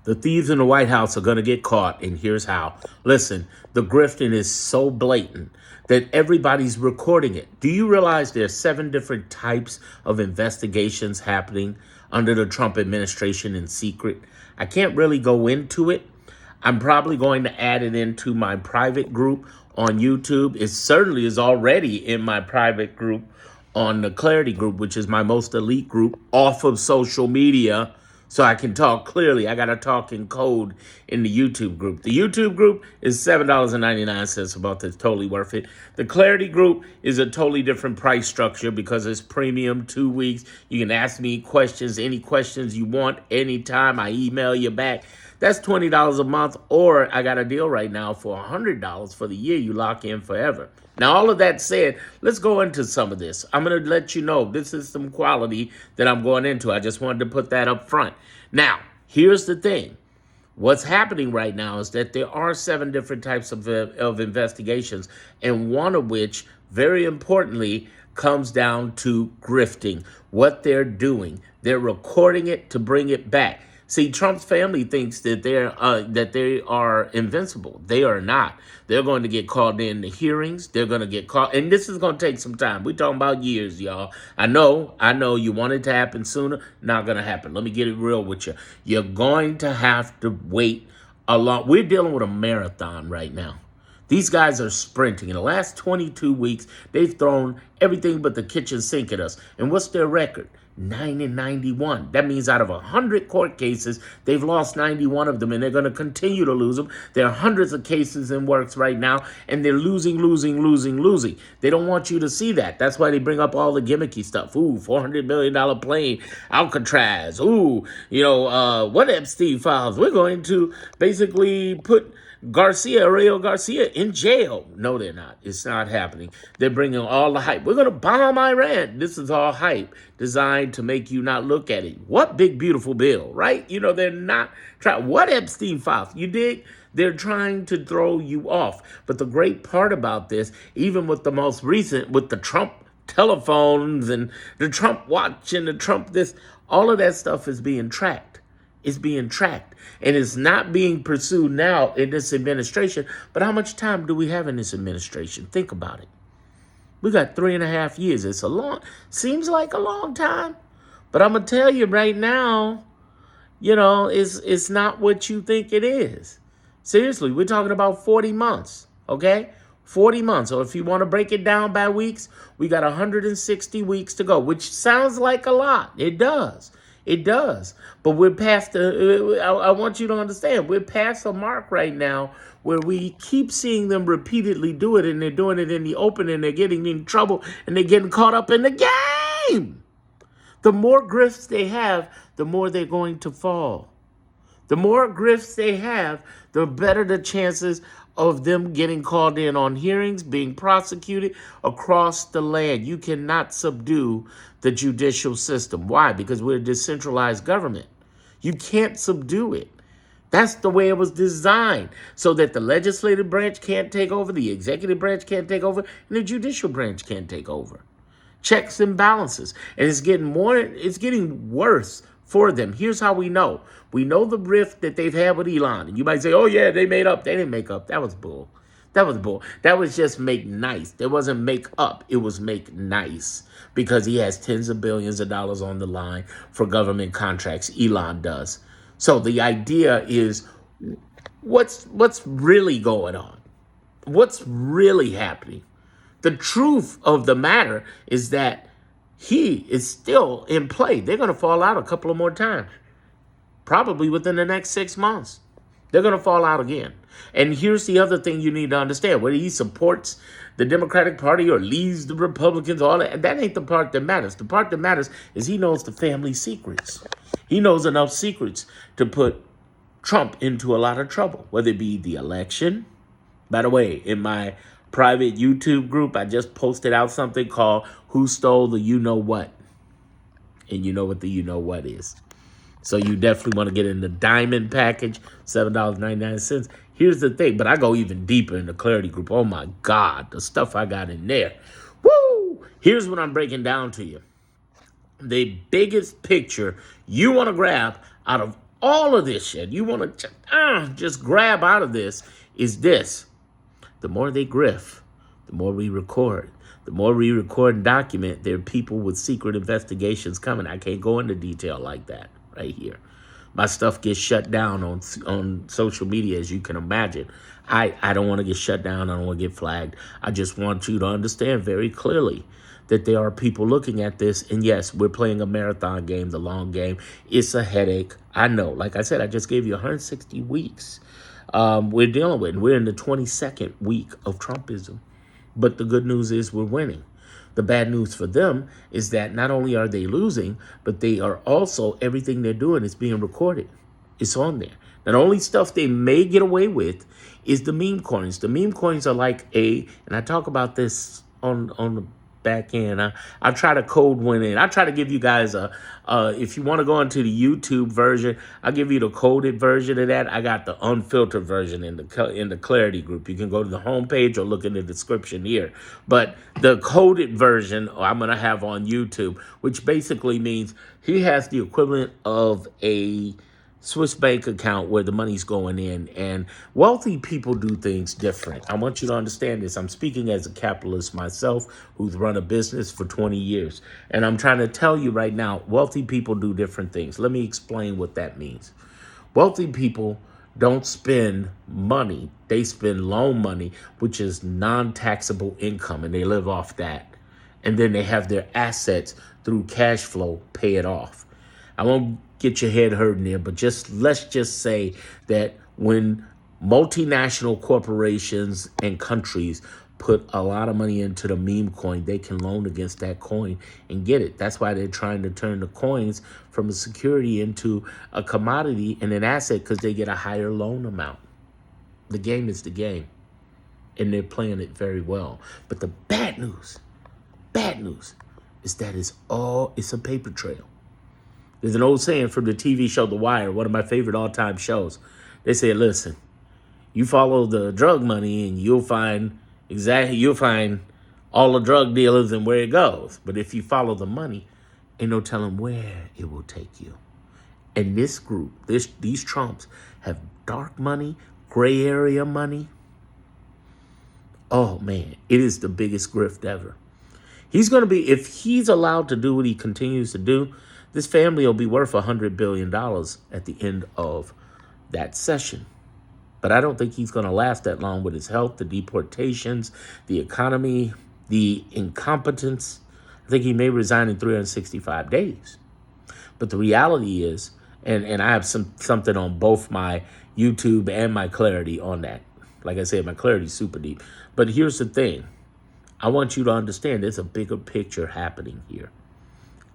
The thieves in the White House are going to get caught, and here's how. Listen, the grifting is so blatant that everybody's recording it. Do you realize there's 7 different types of investigations happening under the Trump administration in secret? I can't really go into it. I'm probably going to add it into my private group on YouTube. It certainly is already in my private group on the Clarity group, which is my most elite group off of social media, so I can talk clearly. I got to talk in code in the YouTube group. The YouTube group is $7.99 about this, totally worth it. The Clarity group is a totally different price structure because it's premium, 2 weeks. You can ask me questions, any questions you want, anytime. I email you back. That's $20 a month, or I got a deal right now for $100 for the year. You lock in forever. Now, all of that said, let's go into some of this. I'm going to let you know this is some quality that I'm going into. I just wanted to put that up front. Now, here's the thing. What's happening right now is that there are 7 different types of investigations, and one of which, very importantly, comes down to grifting. What they're doing, they're recording it to bring it back. See, Trump's family thinks that they are invincible. They are not. They're going to get called in to hearings. They're going to get called, and this is going to take some time. We're talking about years, y'all. I know you want it to happen sooner. Not going to happen. Let me get it real with you. You're going to have to wait a long. We're dealing with a marathon right now. These guys are sprinting. In the last 22 weeks, they've thrown everything but the kitchen sink at us. And what's their record? 9-91. That means out of 100 court cases, they've lost 91 of them, and they're going to continue to lose them. There are hundreds of cases in works right now, and they're losing. They don't want you to see that. That's why they bring up all the gimmicky stuff. Ooh, $400 million plane, Alcatraz. Ooh, what Epstein files? We're going to basically put Aurelio Garcia in jail. No, they're not. It's not happening. They're bringing all the hype. We're going to bomb Iran. This is all hype designed to make you not look at it. What big, beautiful bill, right? They're not trying. What Epstein files? You dig? They're trying to throw you off. But the great part about this, even with the most recent, with the Trump telephones and the Trump watch and the Trump this, all of that stuff is being tracked. It's being tracked, and it's not being pursued now in this administration. But how much time do we have in this administration? Think about it. We got 3.5 years. Seems like a long time, but I'm gonna tell you right now, it's not what you think it is. Seriously, we're talking about 40 months, okay? 40 months, or if you want to break it down by weeks, we got 160 weeks to go, which sounds like a lot. It does. It does. But we're past I want you to understand, we're past a mark right now where we keep seeing them repeatedly do it, and they're doing it in the open, and they're getting in trouble, and they're getting caught up in the game. The more grifts they have, the more they're going to fall. The more grifts they have, the better the chances of them getting called in on hearings, being prosecuted across the land. You cannot subdue the judicial system. Why? Because we're a decentralized government. You can't subdue it. That's the way it was designed, so that the legislative branch can't take over, the executive branch can't take over, and the judicial branch can't take over. Checks and balances. And it's getting worse for them. Here's how we know. We know the rift that they've had with Elon. And you might say, oh, yeah, they made up. They didn't make up. That was bull. That was just make nice. It wasn't make up. It was make nice, because he has tens of billions of dollars on the line for government contracts. Elon does. So the idea is, what's really going on? What's really happening? The truth of the matter is that he is still in play. They're going to fall out a couple of more times, probably within the next 6 months. They're going to fall out again. And here's the other thing you need to understand. Whether he supports the Democratic Party or leaves the Republicans, all that ain't the part that matters. The part that matters is he knows the family secrets. He knows enough secrets to put Trump into a lot of trouble, whether it be the election. By the way, in my private YouTube group, I just posted out something called Who Stole the You Know What? And you know what the you know what is. So you definitely want to get in the diamond package, $7.99. Here's the thing, but I go even deeper in the Clarity group. Oh my God, the stuff I got in there. Woo! Here's what I'm breaking down to you. The biggest picture you want to grab out of all of this shit you want to just grab out of this is this. The more they grift, the more we record. The more we record and document, there are people with secret investigations coming. I can't go into detail like that right here. My stuff gets shut down on social media, as you can imagine. I don't want to get shut down. I don't want to get flagged. I just want you to understand very clearly that there are people looking at this. And yes, we're playing a marathon game, the long game. It's a headache. I know. Like I said, I just gave you 160 weeks we're dealing with. We're in the 22nd week of Trumpism. But the good news is we're winning. The bad news for them is that not only are they losing, but they are also, everything they're doing is being recorded. It's on there. Now, the only stuff they may get away with is the meme coins. The meme coins are like and I talk about this on the back end. I try to code one in. I try to give you guys if you want to go into the YouTube version, I'll give you the coded version of that. I got the unfiltered version in the Clarity group. You can go to the homepage or look in the description here. But the coded version I'm going to have on YouTube, which basically means he has the equivalent of a Swiss bank account where the money's going in, and wealthy people do things different. I want you to understand this. I'm speaking as a capitalist myself who's run a business for 20 years. And I'm trying to tell you right now, wealthy people do different things. Let me explain what that means. Wealthy people don't spend money. They spend loan money, which is non-taxable income, and they live off that. And then they have their assets through cash flow pay it off. I won't get your head hurting there, but let's just say that when multinational corporations and countries put a lot of money into the meme coin, they can loan against that coin and get it. That's why they're trying to turn the coins from a security into a commodity and an asset, because they get a higher loan amount. The game is the game, and they're playing it very well. But the bad news is that it's a paper trail. There's an old saying from the TV show The Wire, one of my favorite all-time shows. They say, listen, you follow the drug money and you'll find all the drug dealers and where it goes. But if you follow the money, ain't no telling where it will take you. And this group, these Trumps have dark money, gray area money. Oh, man, it is the biggest grift ever. He's going to be, if he's allowed to do what he continues to do, this family will be worth $100 billion at the end of that session. But I don't think he's going to last that long with his health, the deportations, the economy, the incompetence. I think he may resign in 365 days. But the reality is, and I have something on both my YouTube and my Clarity on that. Like I said, my Clarity is super deep. But here's the thing. I want you to understand there's a bigger picture happening here.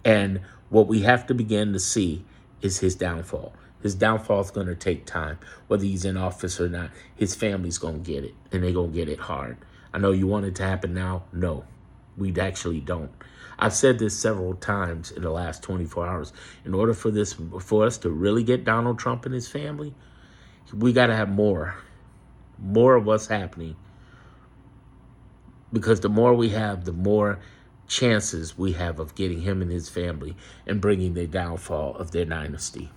And what we have to begin to see is his downfall. His downfall is going to take time, whether he's in office or not. His family's going to get it, and they're going to get it hard. I know you want it to happen now. No, we actually don't. I've said this several times in the last 24 hours. In order for us to really get Donald Trump and his family, we got to have more of what's happening. Because the more we have, the more chances we have of getting him and his family and bringing the downfall of their dynasty.